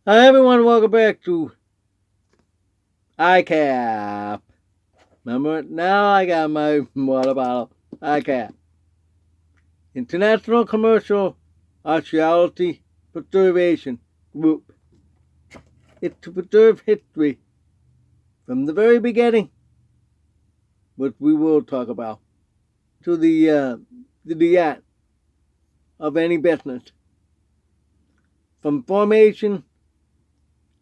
Hi everyone, welcome back to ICAP. Remember, now I got my water bottle. ICAP. International Commercial Archeology Preservation Group. It's to preserve history from the very beginning, which we will talk about, to the end of any business. From formation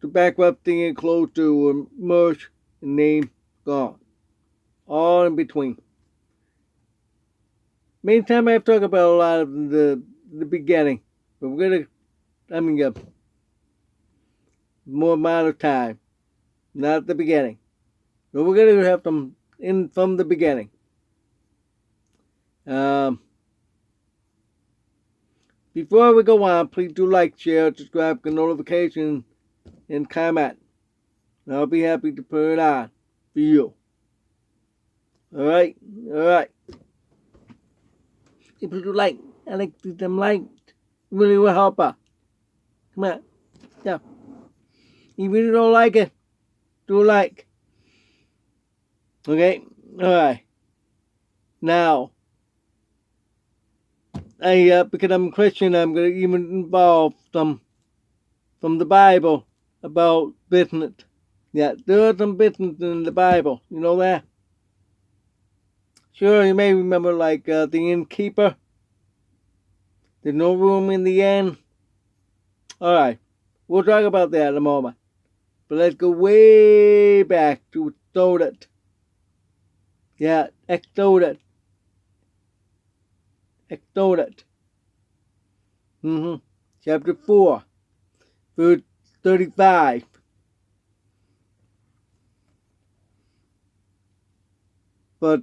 to bankruptcy and close to merge and name gone. All in between. Many times I've talked about a lot of the beginning, but we're gonna, more amount of time, not the beginning. So we're gonna have them in from the beginning. Before we go on, please do like, share, subscribe, get notifications, and comment. I'll be happy to put it on for you. All right. If you do like, I like them like, really will help out. Come on, yeah. If you don't like it, do like. Okay, all right. Now, because I'm a Christian, I'm gonna even involve some from the Bible about business. Yeah, there are some business in the Bible. You know that? Sure, you may remember like the innkeeper. There's no room in the inn. All right, we'll talk about that in a moment. But let's go way back to Exodus. Yeah, Exodus. Chapter 4, verse 35. But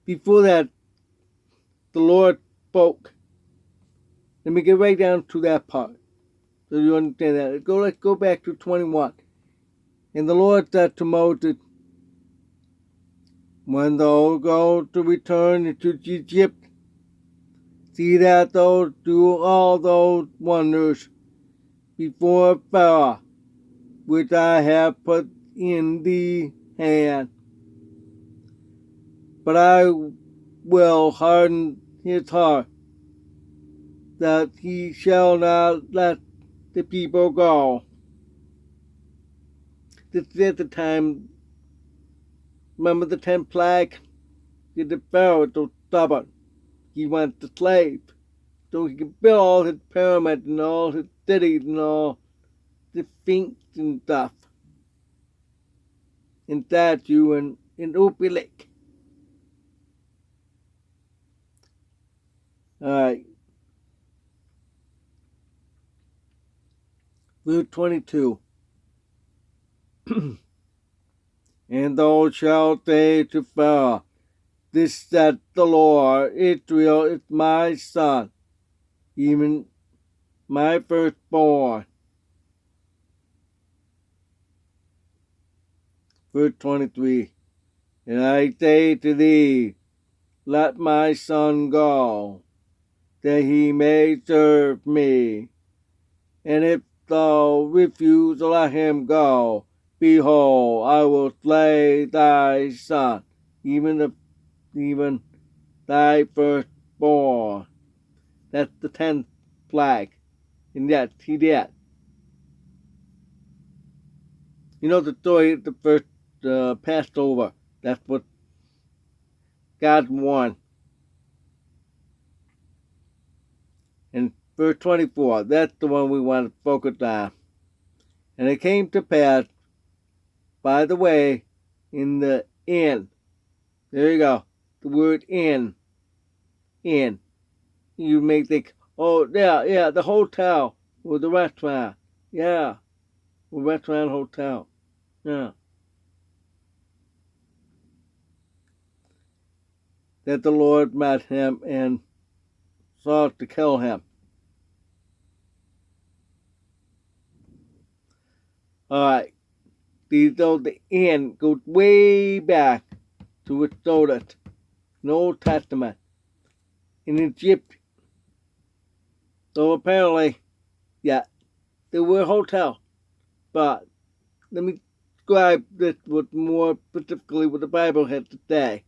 before that, the Lord spoke. Let me get right down to that part so you understand that. Let's go back to 21. And the Lord said to Moses, when thou go to return into Egypt, see that thou do all those wonders before Pharaoh, which I have put in thee hand. But I will harden his heart, that he shall not let the people go. This is at the time, remember the 10 plagues? The Pharaoh so stubborn. He wants the slave, so he can build all his pyramids and all his cities and all the sphinx and stuff. And statue and Opie Lake. Alright. Verse 22. And thou shalt say to Pharaoh, this said the Lord, Israel is my son, even my firstborn. Verse 23. And I say to thee, let my son go, that he may serve me. And if thou refuse to let him go, behold, I will slay thy son, even thy firstborn. That's the 10th plague. And yes, he did. You know the story, the first Passover. That's what God won. And verse 24, that's the one we want to focus on. And it came to pass, by the way, in the inn. There you go. The word inn. Inn. You may think, oh, yeah, the hotel or the restaurant. Yeah, the restaurant, hotel. Yeah. That the Lord met him and sought to kill him. All right. The inn goes way back to Exodus, in the Old Testament. In Egypt, So apparently, yeah, there were hotels. But let me describe this with more specifically what the Bible had to say.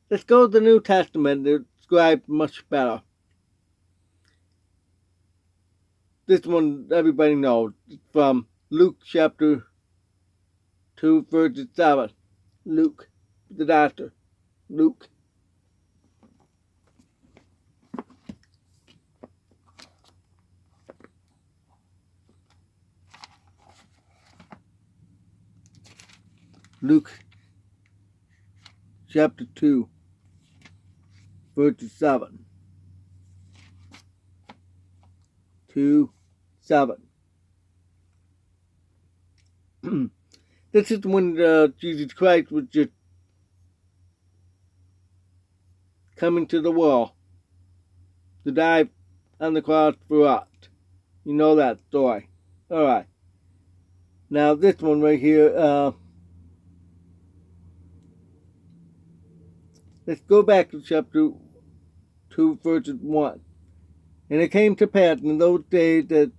Let's go to the New Testament to describe much better. This one everybody knows. It's from Luke chapter 2, verse 7. Luke, the doctor. Luke. Luke chapter 2, verse 7. 2, 7. This is when Jesus Christ was just coming to the world to die on the cross for us. You know that story. Alright. Now this one right here, let's go back to chapter 2, verses 1. And it came to pass in those days that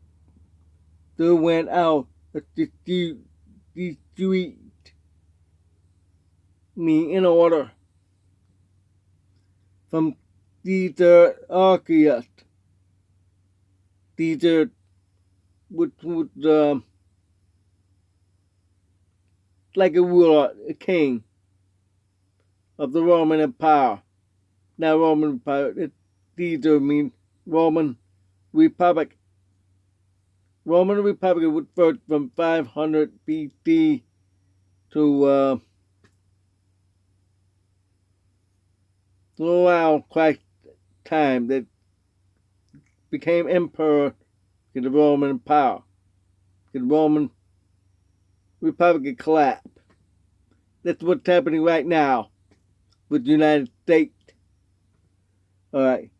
there went out a street me in order from Caesar Archeology. Caesar, which was like a ruler, a king of the Roman Empire. Now Roman Empire, Caesar means Roman Republic. Roman Republic was first from 500 BC to around Christ's time that became emperor to the Roman Empire. The Roman Republic collapsed. That's what's happening right now with the United States. Alright.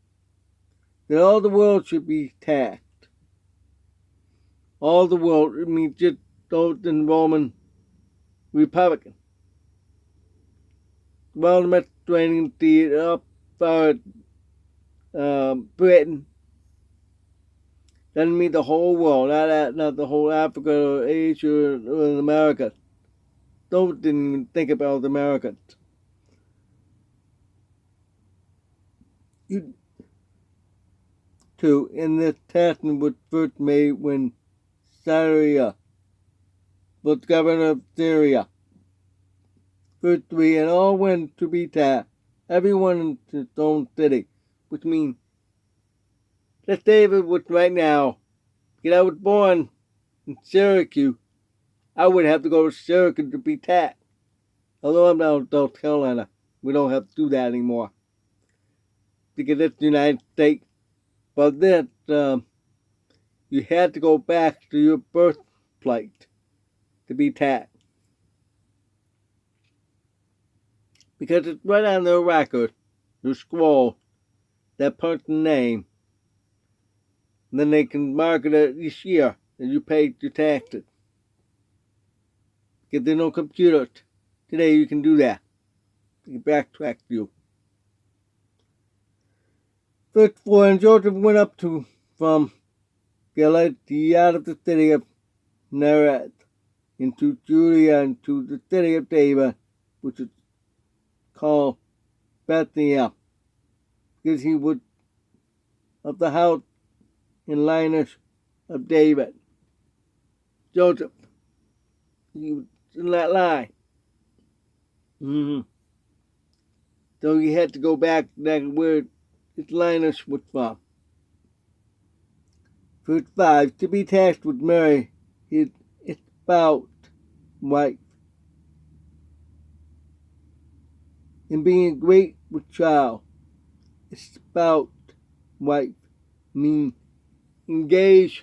That all the world should be taxed. All the world, it means just those in the Roman Republic. Well, the Mediterranean Sea up far Britain. Doesn't mean the whole world, not the whole Africa or Asia or America. Those didn't even think about the Americans. Two, in this testament was first made when Syria was governor of Syria. Verse 3, and all went to be taxed, everyone in his own city, which means, let's say if it was right now, because I was born in Syracuse, I would have to go to Syracuse to be taxed. Although I'm now in South Carolina, we don't have to do that anymore. Because it's the United States. But then, you had to go back to your birthplace to be taxed. Because it's right on their record, your scroll, that person's name. And then they can mark it each year that you paid your taxes. Because there's no computers. Today you can do that. You can backtrack you. Verse 4, and Joseph went up from Galilee out of the city of Nazareth into Judea into the city of David, which is called Bethlehem, because he was of the house and lineage of David. Joseph, he was in that line. So he had to go back where his lineage was from. Verse 5, to be taxed with Mary, his espoused wife, and being great with child. Espoused wife means engaged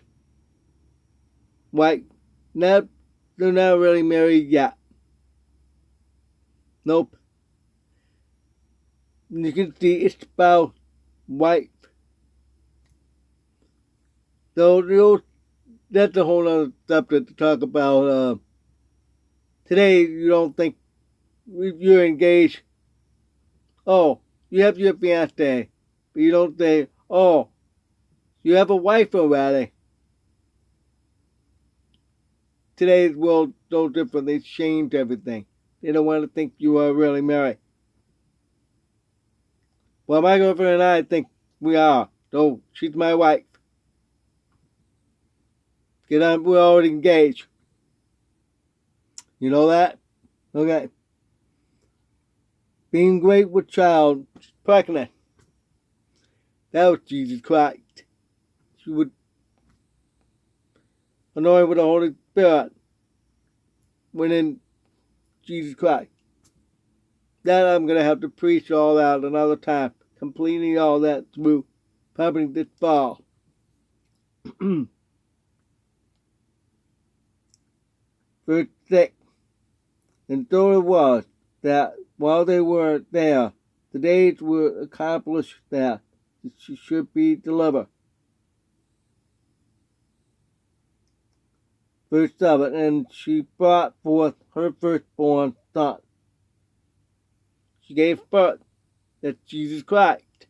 wife. They're not really married yet. Nope. You can see espoused wife. So that's a whole other subject to talk about. Today, you don't think if you're engaged, oh, you have your fiancé, but you don't say, oh, You have a wife already. Today's world is so different. They change everything. They don't want to think you are really married. Well, my girlfriend and I think we are. So she's my wife. We're already engaged. You know that? Okay. Being great with child, pregnant. That was Jesus Christ. She was anointed with the Holy Spirit within Jesus Christ. That I'm going to have to preach all that another time. Completing all that through probably this fall. Verse 6. And so it was that while they were there, the days were accomplished that she should be delivered. Verse 7. And she brought forth her firstborn son. She gave birth. That's Jesus Christ.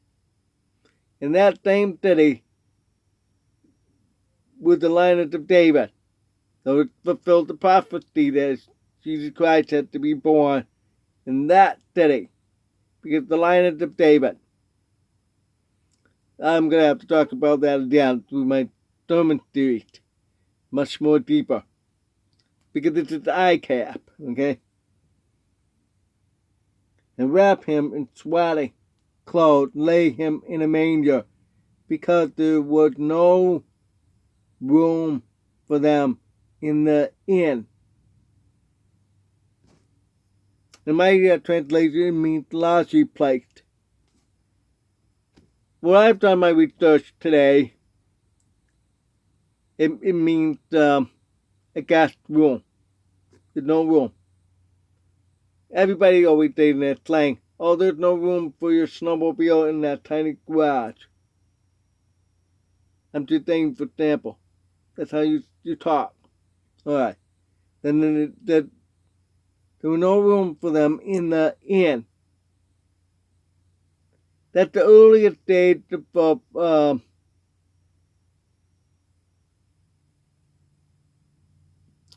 In that same city with the lineage of David. So it fulfilled the prophecy that Jesus Christ had to be born in that city. Because the lineage of David. I'm going to have to talk about that again through my sermon series. Much more deeper. Because this is the ICAP, okay? And wrap him in swaddling clothes, lay him in a manger, because there was no room for them in the inn. In my translation, it means largely placed. Well, I've done my research today. It means a guest room. There's no room. Everybody always says in that slang, oh, there's no room for your snowmobile in that tiny garage. I'm just saying for example. That's how you talk. Alright. Then there was no room for them in the inn. That's the earliest stage of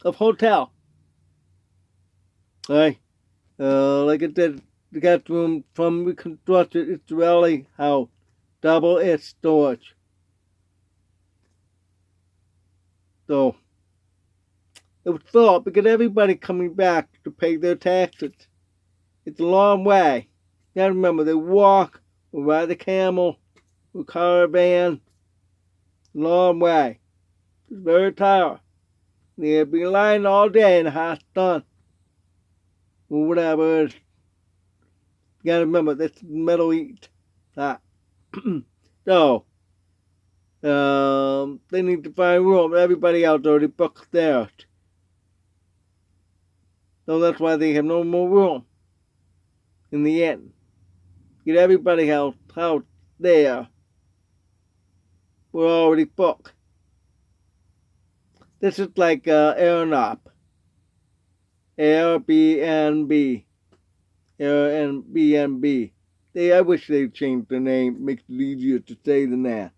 hotel. Alright. Like I said, the guest room from reconstructed Israeli house. Double its storage. So it was thought because everybody coming back to pay their taxes. It's a long way. You gotta remember, they walk or ride a camel or caravan. Long way. It's very tired. They'd be lying all day in the hot sun. Or whatever it is. You gotta remember, that's Middle East. So, they need to find room. Everybody else already booked theirs. So that's why they have no more room in the inn. Get everybody else out there. We're already booked. This is like Airbnb. Airbnb. Airbnb. I wish they'd changed the name. It makes it easier to say than that.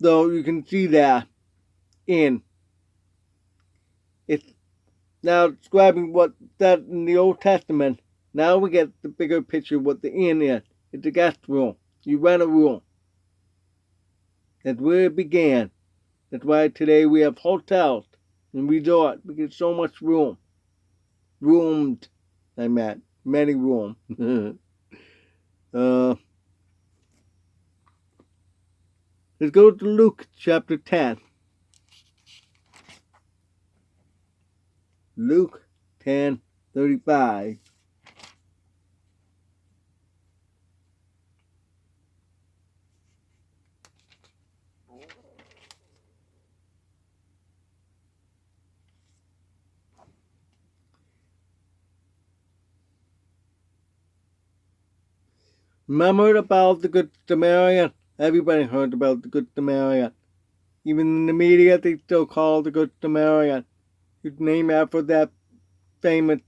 So you can see that in. It's now describing what that in the Old Testament. Now we get the bigger picture of what the inn is. It's a guest room. You rent a room. That's where it began. That's why today we have hotels and resorts. We get so much room. Roomed, I meant. Many rooms. Let's go to Luke chapter 10. Luke 10:35. Remember about the Good Samaritan? Everybody heard about the Good Samaritan. Even in the media, they still call the Good Samaritan. It's named after that famous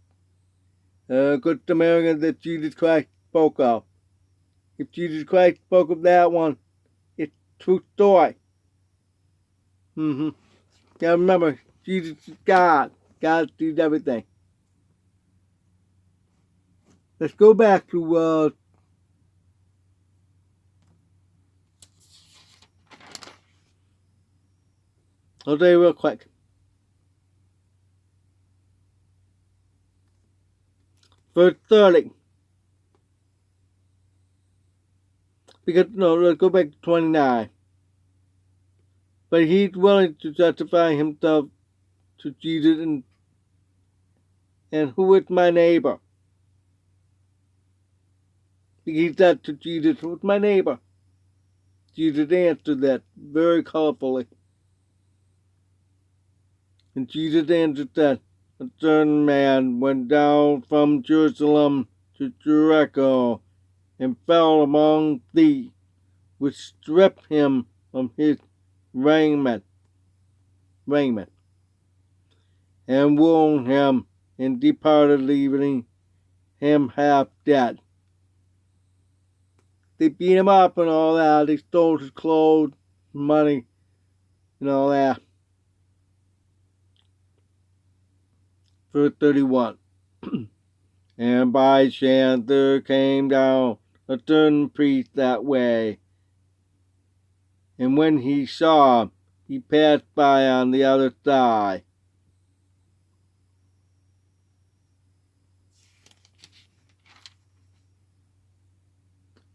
Good Samaritan that Jesus Christ spoke of. If Jesus Christ spoke of that one, it's true story. Gotta remember, Jesus is God. God sees everything. Let's go back to I'll tell you real quick. Verse 30. Because no, let's go back to 29. But he's willing to justify himself to Jesus and who is my neighbor? He said to Jesus, who's my neighbor? Jesus answered that very colorfully. And Jesus answered that a certain man went down from Jerusalem to Jericho and fell among thieves, which stripped him of his raiment, and wounded him, and departed, leaving him half dead. They beat him up and all that. They stole his clothes, money, and all that. Verse 31. And by chance there came down a certain priest that way, and when he saw him, he passed by on the other side.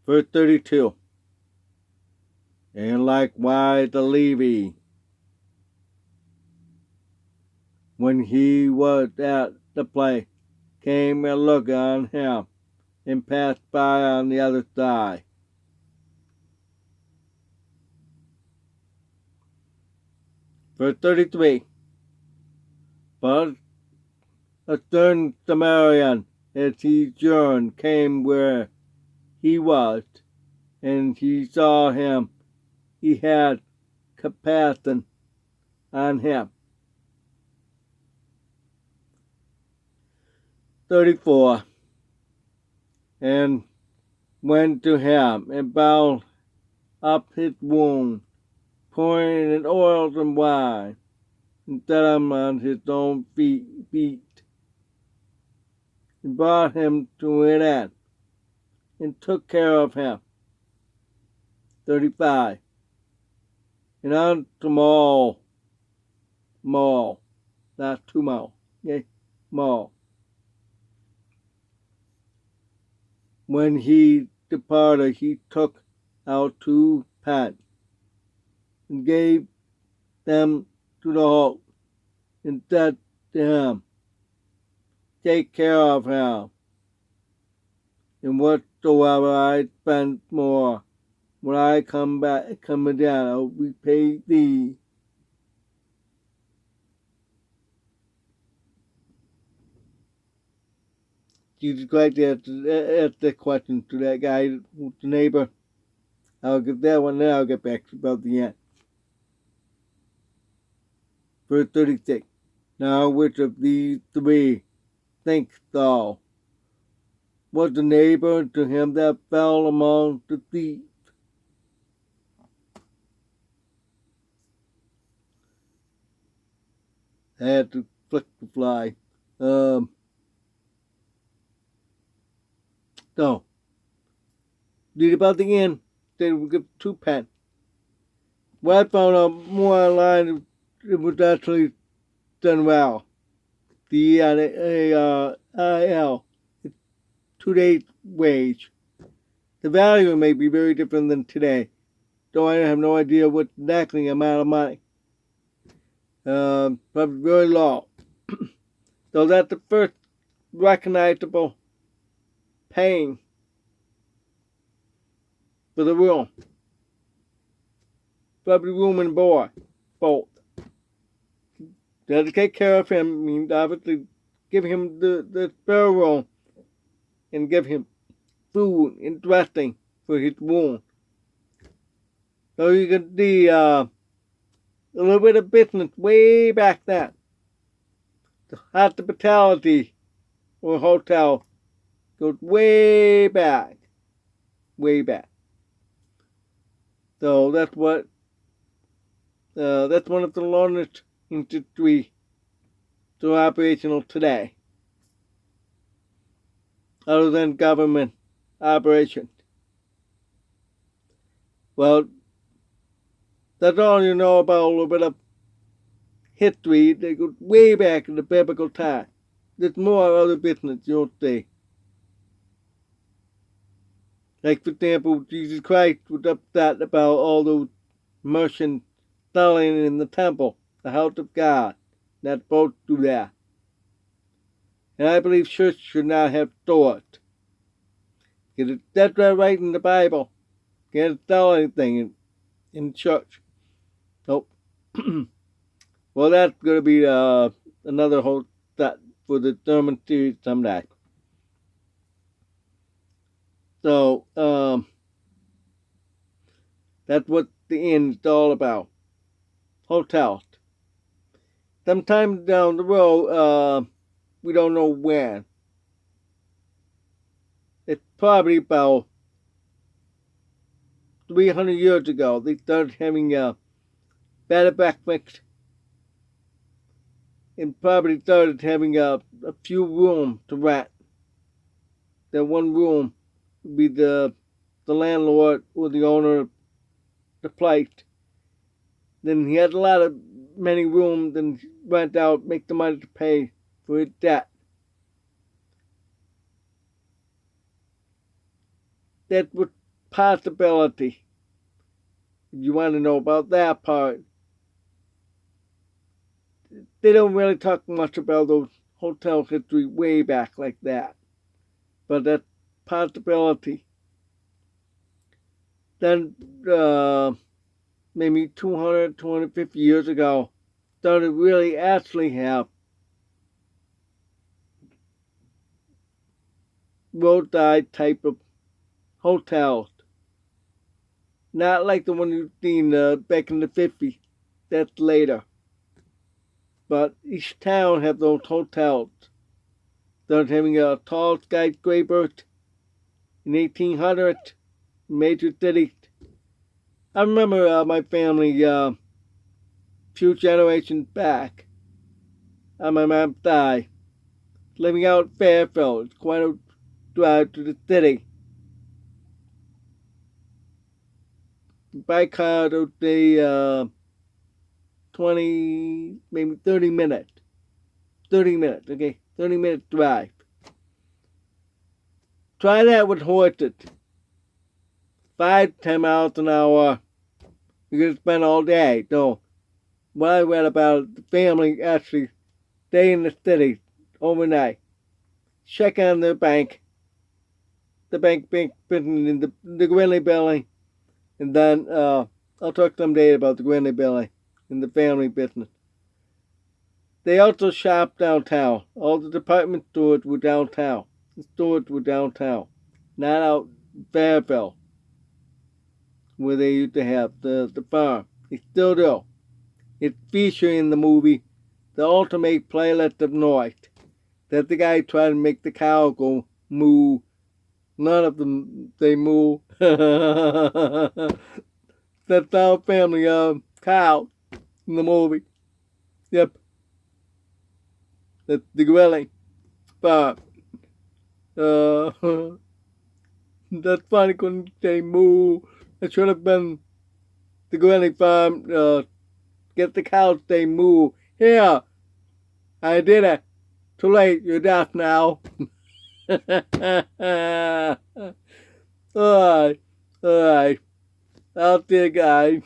Verse 32. And likewise the Levi, when he was at the place, came and looked on him, and passed by on the other side. Verse 33. But a certain Samaritan, as he journeyed, came where he was, and he saw him. He had compassion on him. 34. And went to him and bound up his wound, pouring in oil and wine, and set him on his own feet, and brought him to an inn, and took care of him. 35. And on tomorrow, not tomorrow, okay, tomorrow, when he departed, he took out 2 pence, and gave them to the host, and said to him, take care of him, and whatsoever I spend more, when I come again, I'll repay thee. Jesus Christ asked the question to that guy, who's the neighbor. I'll get that one, then I'll get back to about the end. Verse 36. Now which of these 3 thinkst thou was the neighbor to him that fell among the thieves? I had to flick the fly. So, read about the end. They would give 2 pence. Well, I found out more online. It was actually done well. The IL, 2 days wage. The value may be very different than today, though I have no idea what exactly amount of money. Probably very low. So that's the first recognizable paying for the room. Probably room and board, both. They had to take care of him, I mean, obviously give him the spare room and give him food and dressing for his wound. So you can see a little bit of business way back then. The hospitality or hotel goes way back. Way back. So that's one of the largest industries still operational today, other than government operations. Well, that's all you know about a little bit of history. They go way back in the biblical time. There's more other business you'll see. Like, for example, Jesus Christ was upset about all those merchants selling in the temple, the house of God. Not supposed to do that. And I believe church should not have stores. Because that's right in the Bible. You can't sell anything in church. Nope. Well, that's going to be another whole set for the sermon series someday. So, that's what the inn is all about. Hotels. Sometime down the road, we don't know when. It's probably about 300 years ago. They started having a bed and breakfast, and probably started having a few rooms to rent. That one room would be the landlord or the owner of the place. Then he had many rooms and rent out, make the money to pay for his debt. That was possibility. If you want to know about that part, they don't really talk much about those hotel history way back like that. But that's possibility. Then maybe 200, 250 years ago, started really actually have roadside type of hotels. Not like the one you've seen back in the 50s. That's later. But each town had those hotels. Started having a tall skyscrapers in 1800, major cities. I remember my family few generations back on my mom's side living out in Fairfield. It's quite a drive to the city. By car, it would be 20, maybe 30 minutes. 30 minutes, okay? 30-minute drive. Try that with horses. 5 to 10 miles an hour. You're going to spend all day. So, what I read about, the family actually stay in the city overnight. Check on their bank. The bank in the Grinley building. And then I'll talk someday about the Grinley building and the family business. They also shop downtown. All the department stores were downtown. The stores were downtown. Not out in Fairfield, where they used to have the farm. They still do. It's featured in the movie The Ultimate Playlist of Noise. That the guy tried to make the cow go moo. None of them, they moo. That's our family cow in the movie. Yep. That's the grilling. But that's funny, couldn't say moo. It should have been the grilling farm. Get the cow to say moo. Here, I did it. Too late, you're deaf now. Alright, alright. Out there, guys.